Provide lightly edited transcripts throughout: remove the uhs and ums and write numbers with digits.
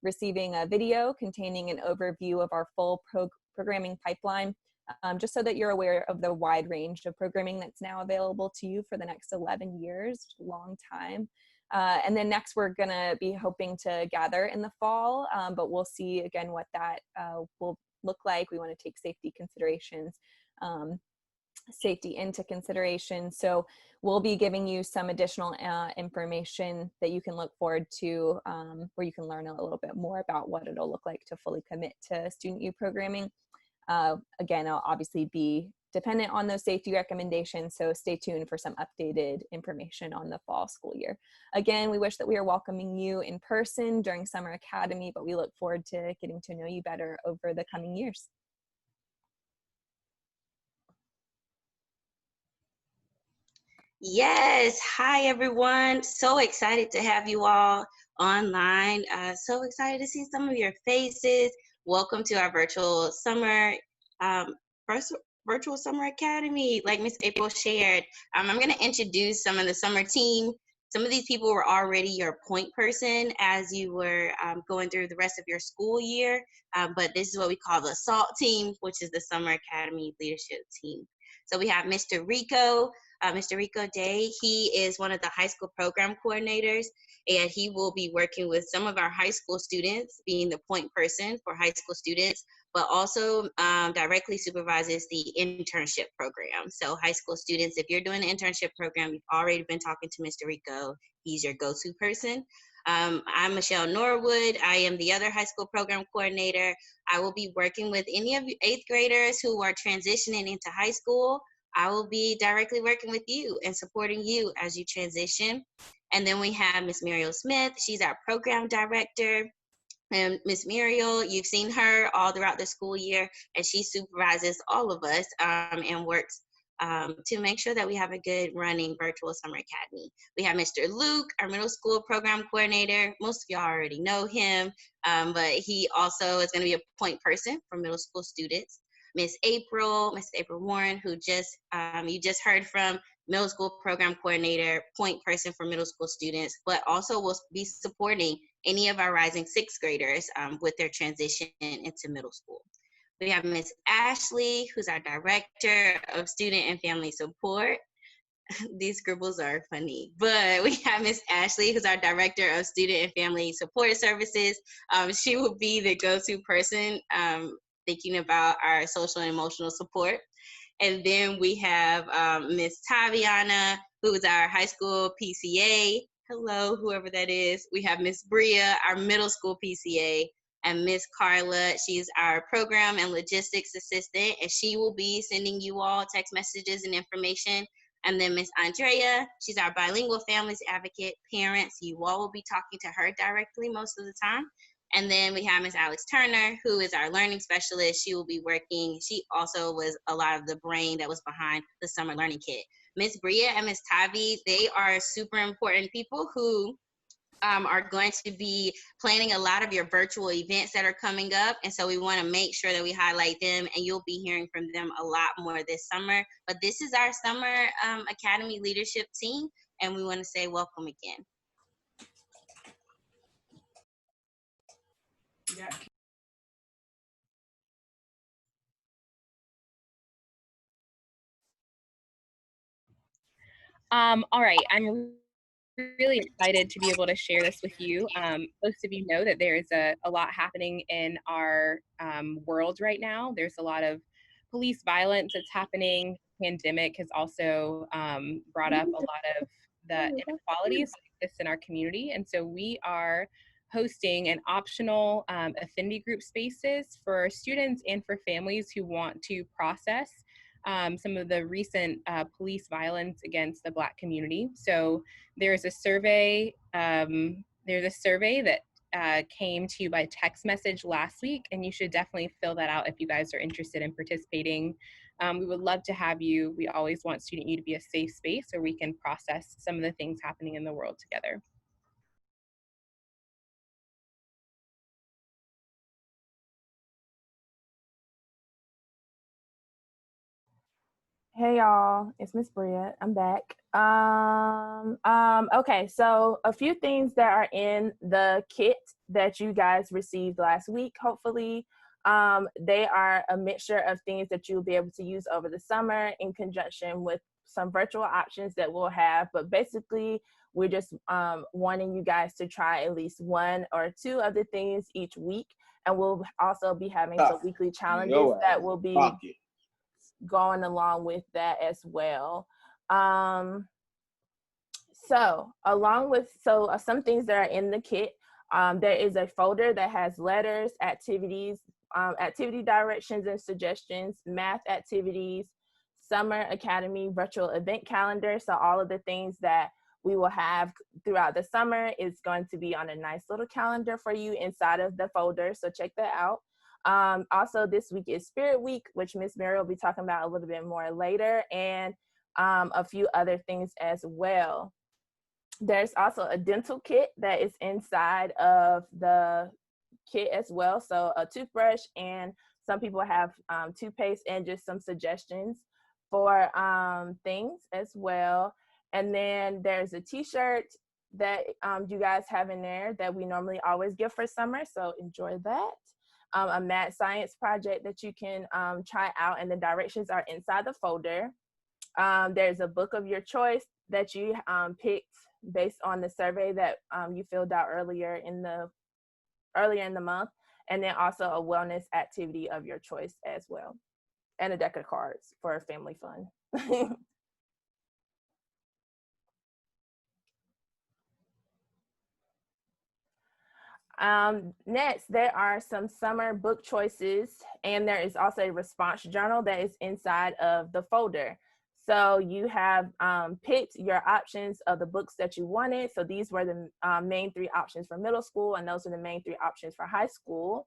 receiving a video containing an overview of our full programming pipeline, just so that you're aware of the wide range of programming that's now available to you for the next 11 years, long time. And then next, we're going to be hoping to gather in the fall, but we'll see again what that will look like. We want to take safety considerations, safety into consideration. So we'll be giving you some additional information that you can look forward to, where you can learn a little bit more about what it'll look like to fully commit to student youth programming. Again, it'll obviously be dependent on those safety recommendations, so stay tuned for some updated information on the fall school year. Again, we wish that we were welcoming you in person during Summer Academy, but we look forward to getting to know you better over the coming years. Yes, hi everyone. So excited to have you all online. So excited to see some of your faces. Welcome to our virtual summer, first virtual summer academy, like Miss April shared. I'm going to introduce some of the summer team. Some of these people were already your point person as you were going through the rest of your school year, but this is what we call the SALT team, which is the Summer Academy Leadership Team. So we have Mr. Rico Day. He is one of the high school program coordinators, and he will be working with some of our high school students, being the point person for high school students, but also directly supervises the internship program. So high school students, if you're doing the internship program, you've already been talking to Mr. Rico. He's your go-to person. I'm Michelle Norwood. I am the other high school program coordinator. I will be working with any of you 8th graders who are transitioning into high school. I will be directly working with you and supporting you as you transition. And then we have Miss Muriel Smith. She's our program director. And Miss Muriel, you've seen her all throughout the school year, and she supervises all of us and works to make sure that we have a good running virtual summer academy. We have Mr. Luke, our middle school program coordinator. Most of y'all already know him, but he also is going to be a point person for middle school students. Miss April Warren, who you just heard from, middle school program coordinator, point person for middle school students, but also will be supporting any of our rising 6th graders with their transition into middle school. We have Miss Ashley, who's our director of student and family support. These scribbles are funny, but we have Miss Ashley, who's our director of student and family support services. She will be the go-to person thinking about our social and emotional support. And then we have Miss Taviana, who is our high school PCA. Hello, whoever that is. We have Miss Bria, our middle school PCA, and Miss Carla. She's our program and logistics assistant, and she will be sending you all text messages and information. And then Miss Andrea, she's our bilingual families advocate, parents. You all will be talking to her directly most of the time. And then we have Miss Alex Turner, who is our learning specialist. She will be working. She also was a lot of the brain that was behind the summer learning kit. Miss Bria and Miss Tavi, they are super important people who are going to be planning a lot of your virtual events that are coming up. And so we want to make sure that we highlight them, and you'll be hearing from them a lot more this summer. But this is our Summer Academy Leadership Team, and we want to say welcome again. Yeah. All right, I'm really excited to be able to share this with you. Most of you know that there's a lot happening in our world right now. There's a lot of police violence that's happening. Pandemic has also brought up a lot of the inequalities that exist in our community. And so we are hosting an optional affinity group spaces for students and for families who want to process some of the recent police violence against the Black community. So there's a survey that came to you by text message last week, and you should definitely fill that out if you guys are interested in participating. We would love to have you. We always want Student U to be a safe space where we can process some of the things happening in the world together. Hey y'all, it's Miss Bria. I'm back. Okay, so a few things that are in the kit that you guys received last week, hopefully. They are a mixture of things that you'll be able to use over the summer in conjunction with some virtual options that we'll have. But basically, we're just wanting you guys to try at least one or two of the things each week. And we'll also be having some weekly challenges that will be going along with that as well. Some things that are in the kit, there is a folder that has letters, activities, activity directions and suggestions, math activities, summer academy, virtual event calendar. So all of the things that we will have throughout the summer is going to be on a nice little calendar for you inside of the folder. So check that out. Also, this week is Spirit Week, which Miss Mary will be talking about a little bit more later, and a few other things as well. There's also a dental kit that is inside of the kit as well. So a toothbrush, and some people have toothpaste and just some suggestions for things as well. And then there's a t-shirt that you guys have in there that we normally always give for summer. So enjoy that. A mad science project that you can try out, and the directions are inside the folder. There's a book of your choice that you picked based on the survey that you filled out earlier in the month, and then also a wellness activity of your choice as well, and a deck of cards for family fun. Next, there are some summer book choices, and there is also a response journal that is inside of the folder. So you have picked your options of the books that you wanted. So these were the main 3 options for middle school, and those are the main 3 options for high school.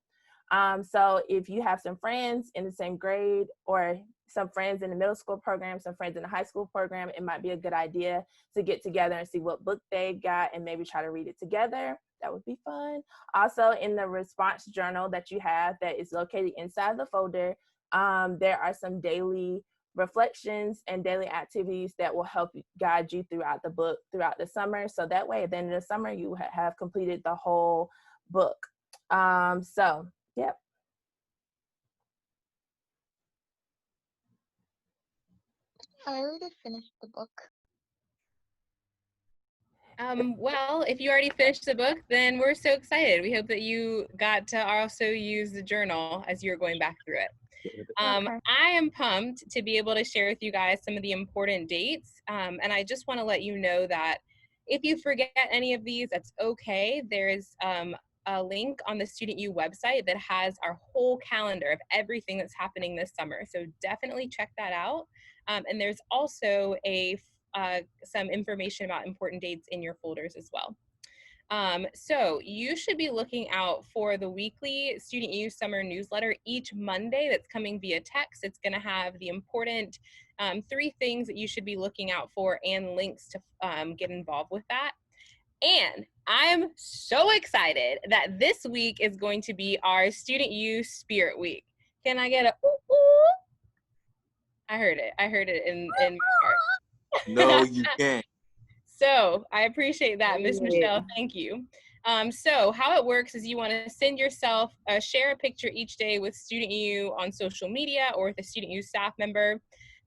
So if you have some friends in the same grade, or some friends in the middle school program, some friends in the high school program, it might be a good idea to get together and see what book they got and maybe try to read it together. That would be fun. Also, in the response journal that you have that is located inside the folder, there are some daily reflections and daily activities that will help guide you throughout the book throughout the summer. So that way, at the end of the summer, you have completed the whole book. Yep. I already finished the book. Well, if you already finished the book, then we're so excited. We hope that you got to also use the journal as you're going back through it. Okay. I am pumped to be able to share with you guys some of the important dates. And I just want to let you know that if you forget any of these, that's okay. There's a link on the Student U website that has our whole calendar of everything that's happening this summer. So definitely check that out. And there's also some information about important dates in your folders as well. So you should be looking out for the weekly Student U Summer newsletter each Monday that's coming via text. It's going to have the important 3 things that you should be looking out for and links to get involved with that. And I'm so excited that this week is going to be our Student U Spirit Week. Can I get a ooh, ooh? I heard it in my heart. No, you can't. So I appreciate that, Miss Michelle. Thank you. So how it works is you want to send yourself, share a picture each day with Student U on social media or with a Student U staff member.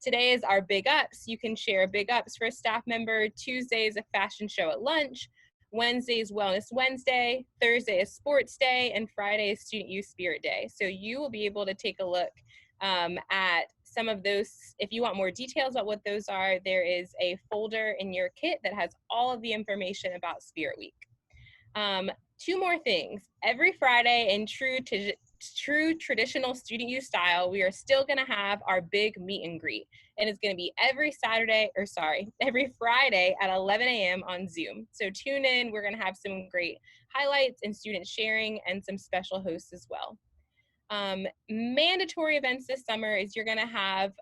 Today is our Big Ups. You can share Big Ups for a staff member. Tuesday is a fashion show at lunch. Wednesday is Wellness Wednesday. Thursday is Sports Day. And Friday is Student U Spirit Day. So you will be able to take a look at some of those. If you want more details about what those are, there is a folder in your kit that has all of the information about Spirit Week. 2 more things. Every Friday, in true traditional Student U style, we are still going to have our big meet and greet, and it's going to be every Friday at 11 a.m. on Zoom. So tune in. We're going to have some great highlights and student sharing and some special hosts as well. Mandatory events this summer is you're going to have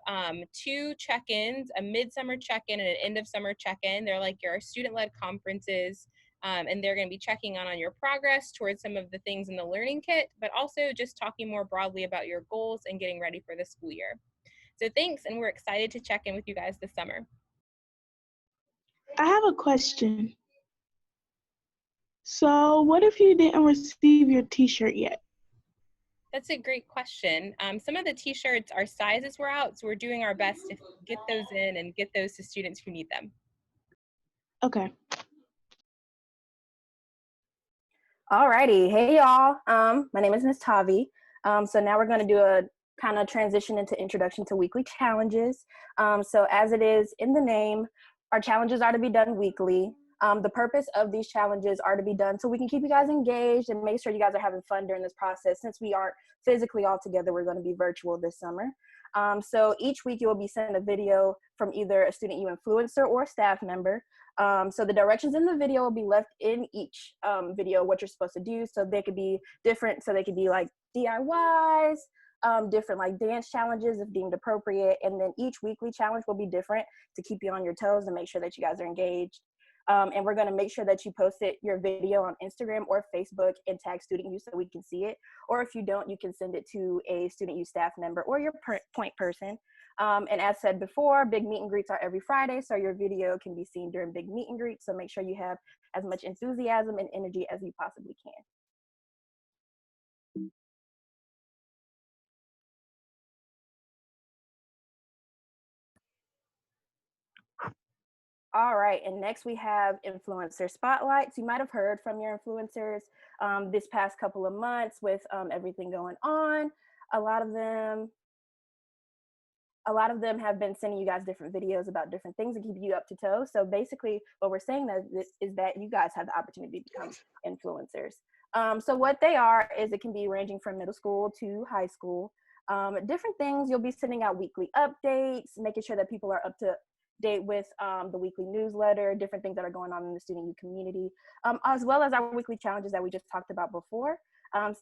2 check-ins, a midsummer check-in and an end of summer check-in. They're like your student-led conferences, and they're going to be checking on your progress towards some of the things in the learning kit, but also just talking more broadly about your goals and getting ready for the school year. So thanks, and we're excited to check in with you guys this summer. I have a question. So what if you didn't receive your t-shirt yet? That's a great question. Some of the t-shirts, our sizes were out, so we're doing our best to get those in and get those to students who need them. Okay. Alrighty, hey y'all. My name is Miss Tavi. So now we're going to do a kind of transition into introduction to weekly challenges. So as it is in the name, our challenges are to be done weekly. The purpose of these challenges are to be done so we can keep you guys engaged and make sure you guys are having fun during this process. Since we aren't physically all together, we're going to be virtual this summer. So each week you will be sent a video from either a student you influencer or a staff member. So the directions in the video will be left in each video, what you're supposed to do. So they could be different. So they could be like DIYs, different like dance challenges if deemed appropriate. And then each weekly challenge will be different to keep you on your toes and make sure that you guys are engaged. And we're going to make sure that you post your video on Instagram or Facebook and tag student use so we can see it. Or if you don't, you can send it to a student use staff member or your point person. And as said before, big meet and greets are every Friday, so your video can be seen during big meet and greets. So make sure you have as much enthusiasm and energy as you possibly can. All right, and next we have influencer spotlights. You might have heard from your influencers this past couple of months with everything going on. A lot of them have been sending you guys different videos about different things to keep you up to toe. So basically what we're saying is that you guys have the opportunity to become influencers. So what they are is it can be ranging from middle school to high school. Different things, you'll be sending out weekly updates, making sure that people are up to date with the weekly newsletter, different things that are going on in the student youth community, as well as our weekly challenges that we just talked about before.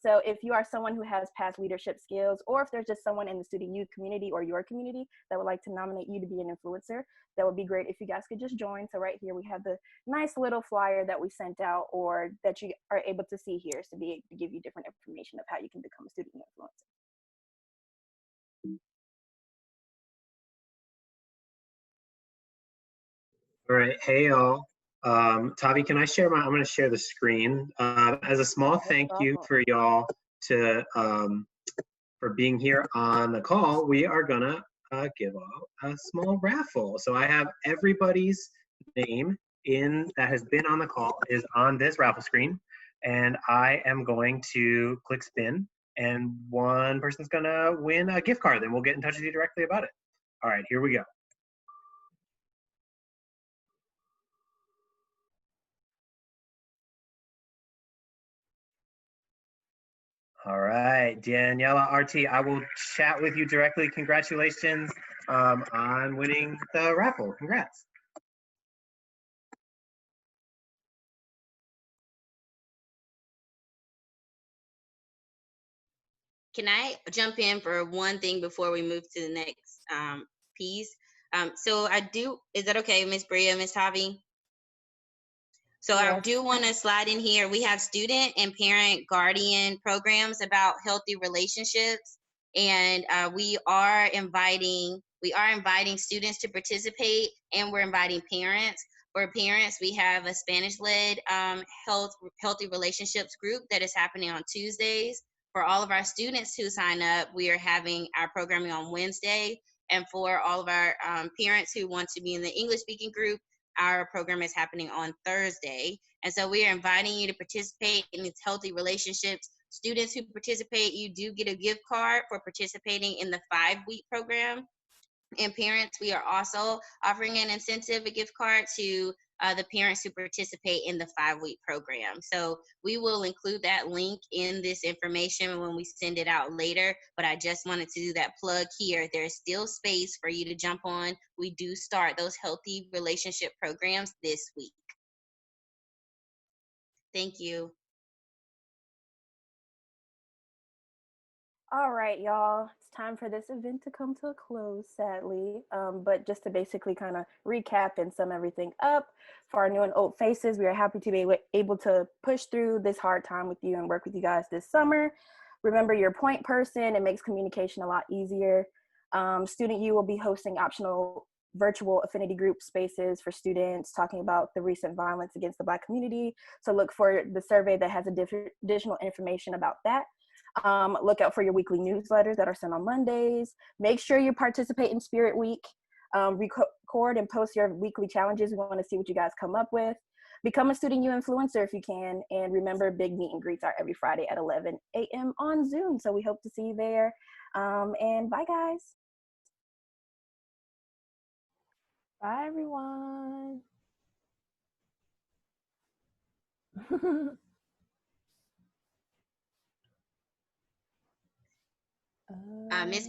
So if you are someone who has past leadership skills, or if there's just someone in the student youth community or your community that would like to nominate you to be an influencer, that would be great if you guys could just join. So right here we have the nice little flyer that we sent out, or that you are able to see here, to be able to give you different information of how you can become a student influencer. All right, hey y'all. Tavi, can I share I'm gonna share the screen. As a small thank you for y'all for being here on the call, we are gonna give out a small raffle. So I have everybody's name that has been on the call is on this raffle screen, and I am going to click spin, and one person's gonna win a gift card, then we'll get in touch with you directly about it. All right, here we go. All right, Daniela RT, I will chat with you directly. Congratulations on winning the raffle. Congrats. Can I jump in for one thing before we move to the next piece? So is that okay, Miss Bria, Miss Tavi? So yes. I do want to slide in here. We have student and parent guardian programs about healthy relationships, and we are inviting students to participate, and we're inviting parents. For parents, we have a Spanish-led healthy relationships group that is happening on Tuesdays. For all of our students who sign up, we are having our programming on Wednesday, and for all of our parents who want to be in the English-speaking group, our program is happening on Thursday. And so we are inviting you to participate in these healthy relationships. Students who participate, you do get a gift card for participating in the 5-week program. And parents, we are also offering an incentive, a gift card to the parents who participate in the 5-week program. So we will include that link in this information when we send it out later, but I just wanted to do that plug here. There's still space for you to jump on. We do start those healthy relationship programs this week. Thank you. All right, y'all, it's time for this event to come to a close, sadly. But just to basically kind of recap and sum everything up, for our new and old faces, we are happy to be able to push through this hard time with you and work with you guys this summer. Remember your point person, it makes communication a lot easier. Student U will be hosting optional virtual affinity group spaces for students talking about the recent violence against the Black community. So look for the survey that has additional information about that. Look out for your weekly newsletters that are sent on Mondays. Make sure you participate in Spirit Week. Record and post your weekly challenges. We want to see what you guys come up with. Become a Student U influencer if you can. And remember, big meet and greets are every Friday at 11 a.m. on Zoom. So we hope to see you there. And bye, guys. Bye, everyone. Miss